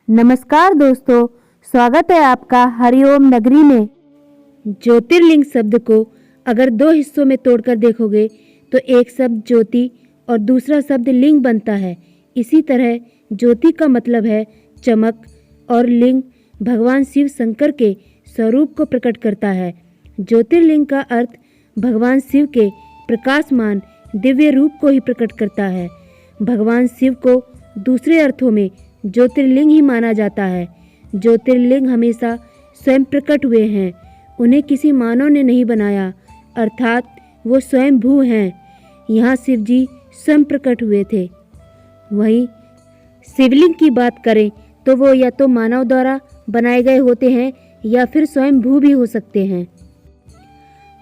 नमस्कार दोस्तों, स्वागत है आपका हरिओम नगरी में। ज्योतिर्लिंग शब्द को अगर दो हिस्सों में तोड़कर देखोगे तो एक शब्द ज्योति और दूसरा शब्द लिंग बनता है। इसी तरह ज्योति का मतलब है चमक और लिंग भगवान शिव शंकर के स्वरूप को प्रकट करता है। ज्योतिर्लिंग का अर्थ भगवान शिव के प्रकाशमान दिव्य रूप को ही प्रकट करता है। भगवान शिव को दूसरे अर्थों में ज्योतिर्लिंग ही माना जाता है। ज्योतिर्लिंग हमेशा स्वयं प्रकट हुए हैं, उन्हें किसी मानव ने नहीं बनाया, अर्थात वो स्वयं भू हैं। यहाँ शिव जी स्वयं प्रकट हुए थे। वहीं शिवलिंग की बात करें तो वो या तो मानव द्वारा बनाए गए होते हैं या फिर स्वयं भू भी हो सकते हैं।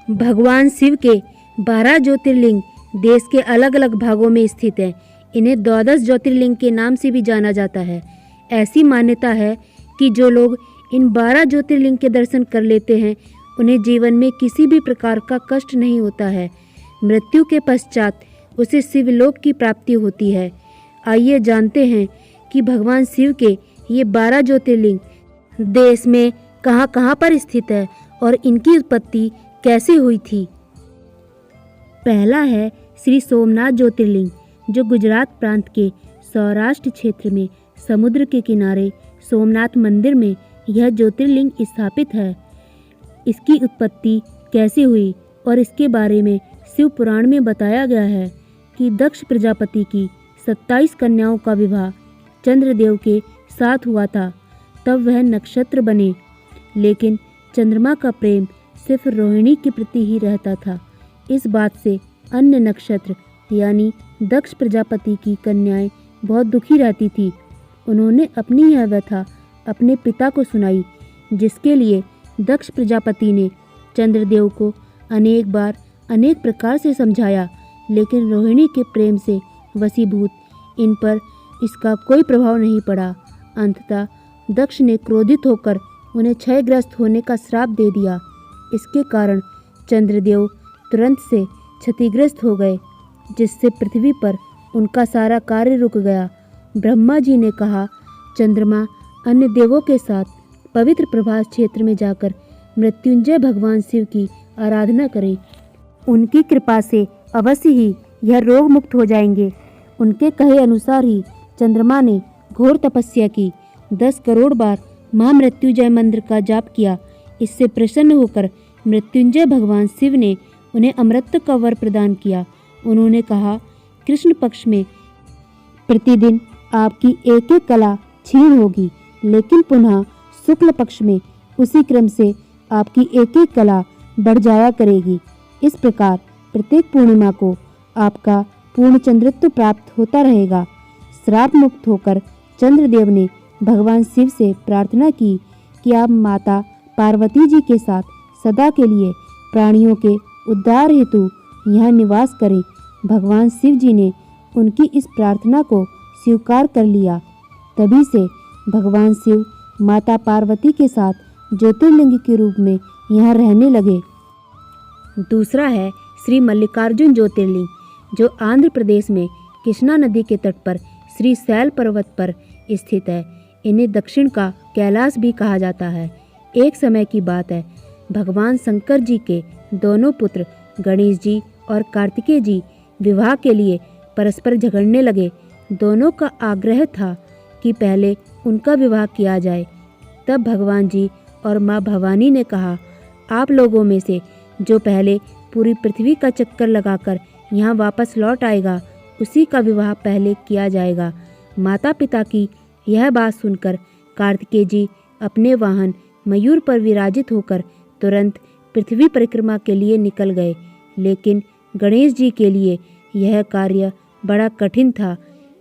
भगवान शिव के 12 ज्योतिर्लिंग देश के अलग अलग भागों में स्थित हैं। इन्हें द्वादश ज्योतिर्लिंग के नाम से भी जाना जाता है। ऐसी मान्यता है कि जो लोग इन 12 ज्योतिर्लिंग के दर्शन कर लेते हैं उन्हें जीवन में किसी भी प्रकार का कष्ट नहीं होता है। मृत्यु के पश्चात उसे शिवलोक की प्राप्ति होती है। आइए जानते हैं कि भगवान शिव के ये 12 ज्योतिर्लिंग देश में कहाँ कहाँ पर स्थित है और इनकी उत्पत्ति कैसे हुई थी। पहला है श्री सोमनाथ ज्योतिर्लिंग, जो गुजरात प्रांत के सौराष्ट्र क्षेत्र में समुद्र के किनारे सोमनाथ मंदिर में यह ज्योतिर्लिंग स्थापित है। इसकी उत्पत्ति कैसे हुई और इसके बारे में शिव पुराण में बताया गया है कि दक्ष प्रजापति की 27 कन्याओं का विवाह चंद्रदेव के साथ हुआ था। तब वह नक्षत्र बने, लेकिन चंद्रमा का प्रेम सिर्फ रोहिणी के प्रति ही रहता था। इस बात से अन्य नक्षत्र यानी दक्ष प्रजापति की कन्याएं बहुत दुखी रहती थी। उन्होंने अपनी यह व्यथा अपने पिता को सुनाई, जिसके लिए दक्ष प्रजापति ने चंद्रदेव को अनेक बार अनेक प्रकार से समझाया, लेकिन रोहिणी के प्रेम से वशीभूत इन पर इसका कोई प्रभाव नहीं पड़ा। अंततः दक्ष ने क्रोधित होकर उन्हें क्षयग्रस्त होने का श्राप दे दिया। इसके कारण चंद्रदेव तुरंत से क्षतिग्रस्त हो गए, जिससे पृथ्वी पर उनका सारा कार्य रुक गया। ब्रह्मा जी ने कहा, चंद्रमा अन्य देवों के साथ पवित्र प्रभास क्षेत्र में जाकर मृत्युंजय भगवान शिव की आराधना करें। उनकी कृपा से अवश्य ही यह रोग मुक्त हो जाएंगे। उनके कहे अनुसार ही चंद्रमा ने घोर तपस्या की, 10 करोड़ बार महामृत्युंजय मंत्र का जाप किया। इससे प्रसन्न होकर मृत्युंजय भगवान शिव ने उन्हें अमृत का वर प्रदान किया। उन्होंने कहा, कृष्ण पक्ष में प्रतिदिन आपकी एक एक कला क्षीण होगी, लेकिन पुनः शुक्ल पक्ष में उसी क्रम से आपकी एक एक कला बढ़ जाया करेगी। इस प्रकार प्रत्येक पूर्णिमा को आपका पूर्ण चंद्रत्व प्राप्त होता रहेगा। श्राप मुक्त होकर चंद्रदेव ने भगवान शिव से प्रार्थना की कि आप माता पार्वती जी के साथ सदा के लिए प्राणियों के उद्धार हेतु यहाँ निवास करें। भगवान शिव जी ने उनकी इस प्रार्थना को स्वीकार कर लिया। तभी से भगवान शिव माता पार्वती के साथ ज्योतिर्लिंग के रूप में यहाँ रहने लगे। दूसरा है श्री मल्लिकार्जुन ज्योतिर्लिंग, जो आंध्र प्रदेश में कृष्णा नदी के तट पर श्री शैल पर्वत पर स्थित है। इन्हें दक्षिण का कैलाश भी कहा जाता है। एक समय की बात है, भगवान शंकर जी के दोनों पुत्र गणेश जी और कार्तिकेय जी विवाह के लिए परस्पर झगड़ने लगे। दोनों का आग्रह था कि पहले उनका विवाह किया जाए। तब भगवान जी और माँ भवानी ने कहा, आप लोगों में से जो पहले पूरी पृथ्वी का चक्कर लगाकर यहाँ वापस लौट आएगा, उसी का विवाह पहले किया जाएगा। माता पिता की यह बात सुनकर कार्तिकेय जी अपने वाहन मयूर पर विराजित होकर तुरंत पृथ्वी परिक्रमा के लिए निकल गए। लेकिन गणेश जी के लिए यह कार्य बड़ा कठिन था।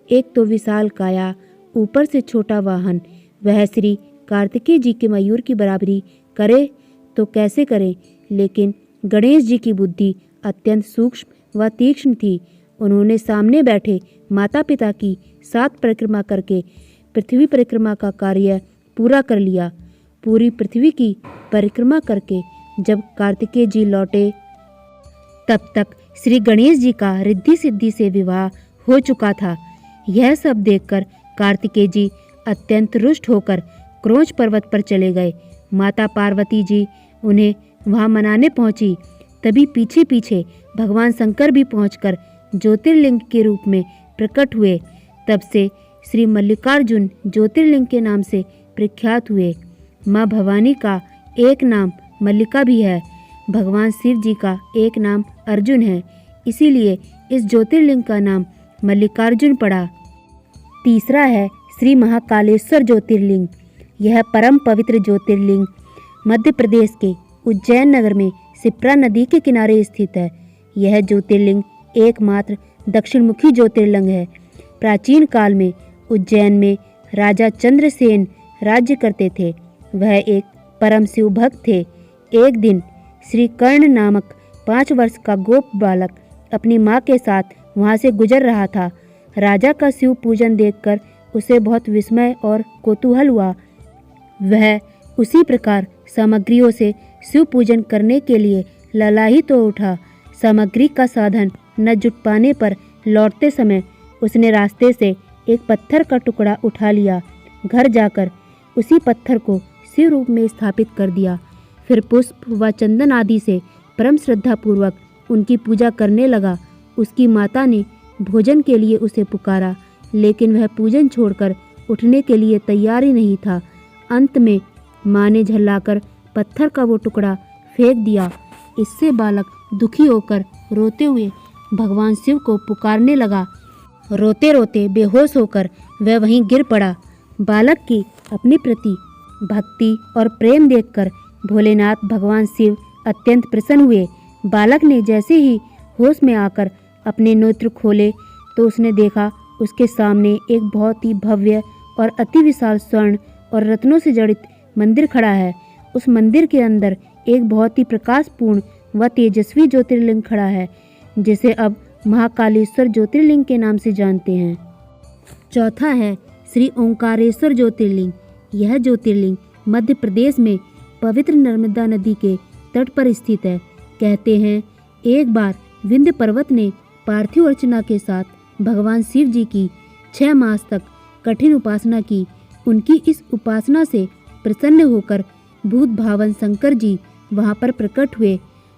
एक तो विशाल काया, ऊपर से छोटा वाहन। वह श्री कार्तिकेय जी के मयूर की बराबरी करे तो कैसे करे। लेकिन गणेश जी की बुद्धि अत्यंत सूक्ष्म व तीक्ष्ण थी। उन्होंने सामने बैठे माता पिता की 7 परिक्रमा करके पृथ्वी परिक्रमा का कार्य पूरा कर लिया। पूरी पृथ्वी की परिक्रमा करके जब कार्तिकेय जी लौटे, तब तक श्री गणेश जी का रिद्धि सिद्धि से विवाह हो चुका था। यह सब देखकर कार्तिकेय जी अत्यंत रुष्ट होकर क्रोंच पर्वत पर चले गए। माता पार्वती जी उन्हें वहां मनाने पहुंची। तभी पीछे पीछे भगवान शंकर भी पहुंचकर ज्योतिर्लिंग के रूप में प्रकट हुए। तब से श्री मल्लिकार्जुन ज्योतिर्लिंग के नाम से प्रख्यात हुए। माँ भवानी का एक नाम मल्लिका भी है। भगवान शिव जी का एक नाम अर्जुन है, इसीलिए इस ज्योतिर्लिंग का नाम मल्लिकार्जुन पड़ा। तीसरा है श्री महाकालेश्वर ज्योतिर्लिंग। यह परम पवित्र ज्योतिर्लिंग मध्य प्रदेश के उज्जैन नगर में शिप्रा नदी के किनारे स्थित है। यह ज्योतिर्लिंग एकमात्र दक्षिणमुखी ज्योतिर्लिंग है। प्राचीन काल में उज्जैन में राजा चंद्रसेन राज्य करते थे। वह एक परम शिव भक्त थे। एक दिन श्री कर्ण नामक 5 वर्ष का गोप बालक अपनी माँ के साथ वहाँ से गुजर रहा था। राजा का शिव पूजन देखकर उसे बहुत विस्मय और कौतूहल हुआ। वह उसी प्रकार सामग्रियों से शिव पूजन करने के लिए लालायित हो उठा। सामग्री का साधन न जुट पाने पर लौटते समय उसने रास्ते से एक पत्थर का टुकड़ा उठा लिया। घर जाकर उसी पत्थर को शिव रूप में स्थापित कर दिया। फिर पुष्प व चंदन आदि से परम श्रद्धापूर्वक उनकी पूजा करने लगा। उसकी माता ने भोजन के लिए उसे पुकारा, लेकिन वह पूजन छोड़कर उठने के लिए तैयार ही नहीं था। अंत में माँ ने झल्लाकर पत्थर का वो टुकड़ा फेंक दिया। इससे बालक दुखी होकर रोते हुए भगवान शिव को पुकारने लगा। रोते रोते बेहोश होकर वह वहीं गिर पड़ा। बालक की अपने प्रति भक्ति और प्रेम देखकर भोलेनाथ भगवान शिव अत्यंत प्रसन्न हुए। बालक ने जैसे ही होश में आकर अपने नेत्र खोले तो उसने देखा उसके सामने एक बहुत ही भव्य और अति विशाल स्वर्ण और रत्नों से जड़ित मंदिर खड़ा है। उस मंदिर के अंदर एक बहुत ही प्रकाशपूर्ण व तेजस्वी ज्योतिर्लिंग खड़ा है, जिसे अब महाकालेश्वर ज्योतिर्लिंग के नाम से जानते हैं। चौथा है श्री ओंकारेश्वर ज्योतिर्लिंग। यह ज्योतिर्लिंग मध्य प्रदेश में पवित्र नर्मदा नदी के तट पर स्थित है। कहते हैं एक बार विंध्य पर्वत ने पार्थिव अर्चना के साथ भगवान शिव जी की 6 मास तक कठिन उपासना की। उनकी इस उपासना से प्रसन्न होकर भूत भावन शंकर जी वहां पर प्रकट हुए।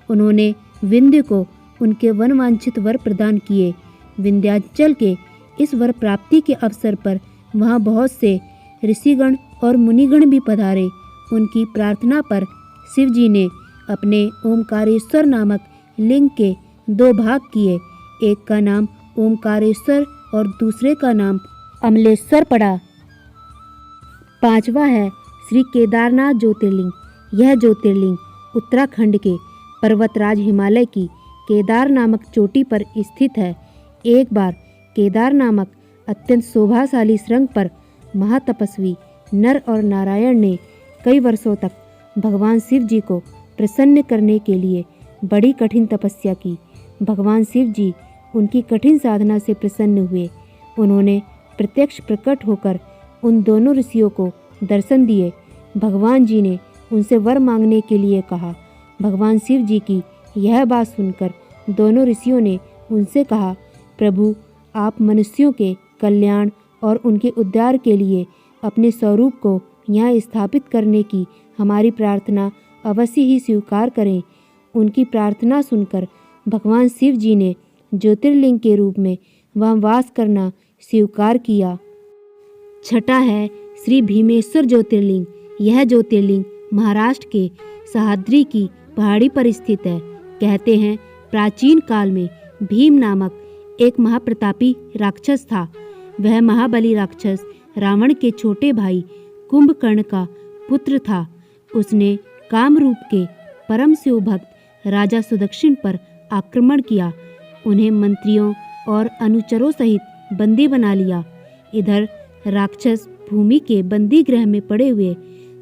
उन्होंने विंध्य को उनके वनवांछित वर प्रदान किए। विंध्याचल के इस वर प्राप्ति के अवसर पर वहां बहुत से ऋषिगण और मुनिगण भी पधारे। उनकी प्रार्थना पर शिव जी ने अपने ओमकारेश्वर नामक लिंग के 2 भाग किए। एक का नाम ओमकारेश्वर और दूसरे का नाम अमलेश्वर पड़ा। 5वां है श्री केदारनाथ ज्योतिर्लिंग। यह ज्योतिर्लिंग उत्तराखंड के पर्वतराज हिमालय की केदार नामक चोटी पर स्थित है। एक बार केदार नामक अत्यंत शोभाशाली श्रृंग पर महातपस्वी नर और नारायण ने कई वर्षों तक भगवान शिव जी को प्रसन्न करने के लिए बड़ी कठिन तपस्या की। भगवान शिव जी उनकी कठिन साधना से प्रसन्न हुए। उन्होंने प्रत्यक्ष प्रकट होकर उन दोनों ऋषियों को दर्शन दिए। भगवान जी ने उनसे वर मांगने के लिए कहा। भगवान शिव जी की यह बात सुनकर दोनों ऋषियों ने उनसे कहा, प्रभु, आप मनुष्यों के कल्याण और उनके उद्धार के लिए अपने स्वरूप को यहाँ स्थापित करने की हमारी प्रार्थना अवश्य ही स्वीकार करें। उनकी प्रार्थना सुनकर भगवान शिव जी ने ज्योतिर्लिंग के रूप में वहाँ वास करना स्वीकार किया। छठा है श्री भीमेश्वर ज्योतिर्लिंग। यह ज्योतिर्लिंग महाराष्ट्र के सह्याद्री की पहाड़ी पर स्थित है। कहते हैं प्राचीन काल में भीम नामक एक महाप्रतापी राक्षस था। वह महाबली राक्षस रावण के छोटे भाई कुंभकर्ण का पुत्र था। उसने कामरूप के परम शिव भक्त राजा सुदक्षिण पर आक्रमण किया। उन्हें मंत्रियों और अनुचरों सहित बंदी बना लिया। इधर राक्षस भूमि के बंदी गृह में पड़े हुए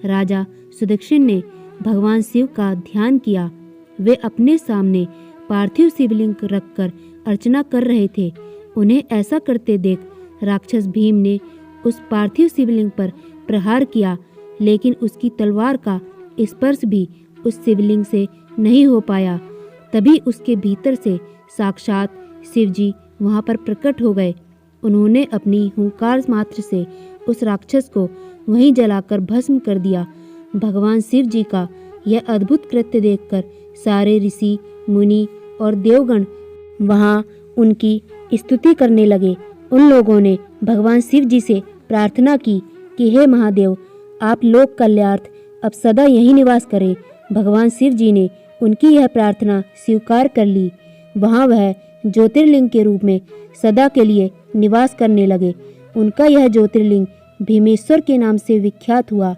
राजा सुदक्षिण ने भगवान शिव का ध्यान किया। वे अपने सामने पार्थिव शिवलिंग रखकर अर्चना कर रहे थे। उन्हें ऐसा करते देख राक्षस भीम ने उस पार्थिव शिवलिंग पर प्रहार किया, लेकिन उसकी तलवार का स्पर्श भी उस शिवलिंग से नहीं हो पाया। तभी उसके भीतर से साक्षात शिव जी वहाँ पर प्रकट हो गए। उन्होंने अपनी हुंकार मात्र से उस राक्षस को वहीं जलाकर भस्म कर दिया। भगवान शिव जी का यह अद्भुत कृत्य देखकर सारे ऋषि, मुनि और देवगण वहां उनकी स्तुति करने लगे। उन लोगों ने भगवान शिव जी से प्रार्थना की कि हे महादेव, आप लोक कल्याणार्थ अब सदा यहीं निवास करें। भगवान शिव जी ने उनकी यह प्रार्थना स्वीकार कर ली। वहां वह ज्योतिर्लिंग के रूप में सदा के लिए निवास करने लगे। उनका यह ज्योतिर्लिंग भीमेश्वर के नाम से विख्यात हुआ।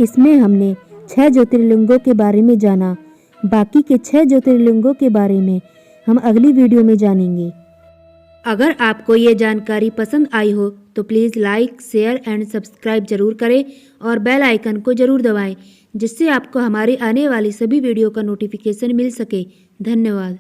इसमें हमने 6 ज्योतिर्लिंगों के बारे में जाना। बाकी के 6 ज्योतिर्लिंगों के बारे में हम अगली वीडियो में जानेंगे। अगर आपको ये जानकारी पसंद आई हो तो please like, share and subscribe जरूर करें और बेल आइकन को जरूर दबाएं, जिससे आपको हमारी आने वाली सभी वीडियो का नोटिफिकेशन मिल सके। धन्यवाद।